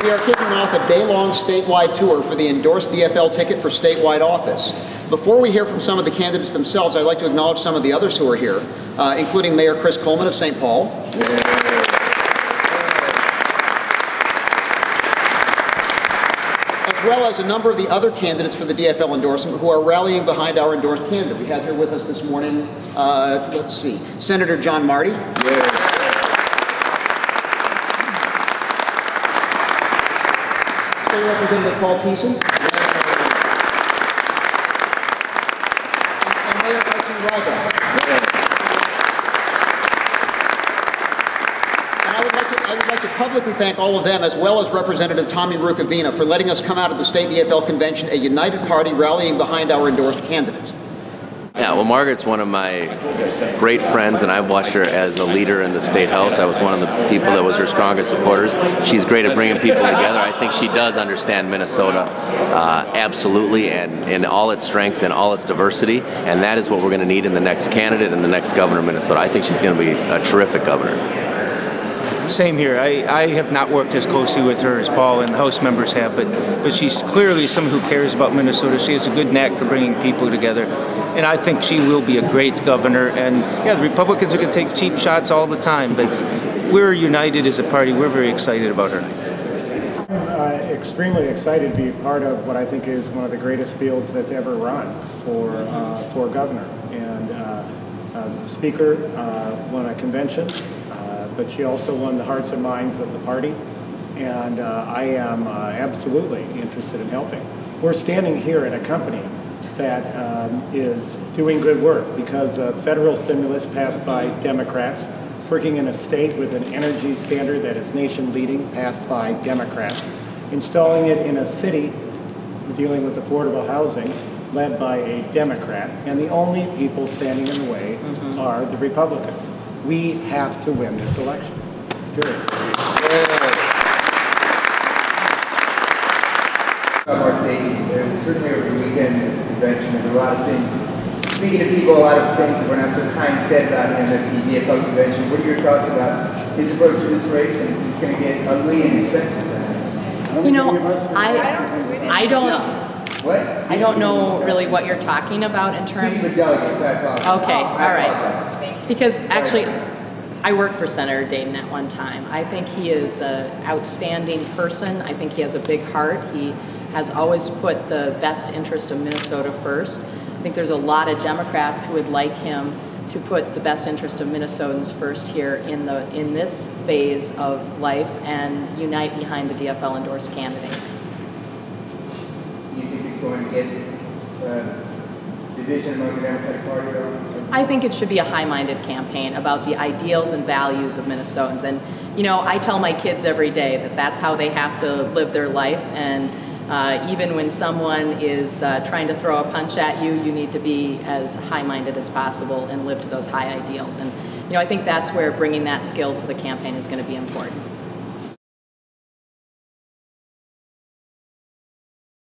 We are kicking off a day-long statewide tour for the endorsed DFL ticket for statewide office. Before we hear from some of the candidates themselves, I'd like to acknowledge some of the others who are here, including Mayor Chris Coleman of St. Paul. As well as a number of the other candidates for the DFL endorsement who are rallying behind our endorsed candidate. We have here with us this morning, let's see, Senator John Marty. State Representative Paul Thissen. And Mayor R.T. Rybak. And I would like to publicly thank all of them, as well as Representative Tommy Rukavina, for letting us come out of the State DFL Convention a united party rallying behind our endorsed candidate. Yeah, well, Margaret's one of my great friends, and I've watched her as a leader in the State House. I was one of the people that was her strongest supporters. She's great at bringing people together. I think she does understand Minnesota absolutely, and in all its strengths and all its diversity, and that is what we're going to need in the next candidate and the next governor of Minnesota. I think she's going to be a terrific governor. Same here. I have not worked as closely with her as Paul and the House members have, but she's clearly someone who cares about Minnesota. She has a good knack for bringing people together, and I think she will be a great governor. And yeah, the Republicans are going to take cheap shots all the time, but we're united as a party. We're very excited about her. I'm extremely excited to be part of what I think is one of the greatest fields that's ever run for governor. And the Speaker won a convention. But she also won the hearts and minds of the party, and I am absolutely interested in helping. We're standing here at a company that is doing good work because of federal stimulus passed by Democrats, working in a state with an energy standard that is nation-leading, passed by Democrats, installing it in a city dealing with affordable housing, led by a Democrat, and the only people standing in the way are the Republicans. We have to win this election. Period. Mark Dayton, certainly over the weekend at the convention, there's a lot of things, speaking to people, a lot of things that were not so kind said about him at the DFL convention. What are your thoughts about his approach to this race, and is this going to get ugly and expensive? You know, I don't know really what you're talking about in terms of delegates. I apologize. Okay, all right. Because actually, I worked for Senator Dayton at one time. I think he is an outstanding person. I think he has a big heart. He has always put the best interest of Minnesota first. I think there's a lot of Democrats who would like him to put the best interest of Minnesotans first here in this phase of life and unite behind the DFL endorsed candidate. Do you think it's going to get division among the Democratic Party, though? I think it should be a high-minded campaign about the ideals and values of Minnesotans. And, you know, I tell my kids every day that that's how they have to live their life. And even when someone is trying to throw a punch at you, you need to be as high-minded as possible and live to those high ideals. And, you know, I think that's where bringing that skill to the campaign is going to be important.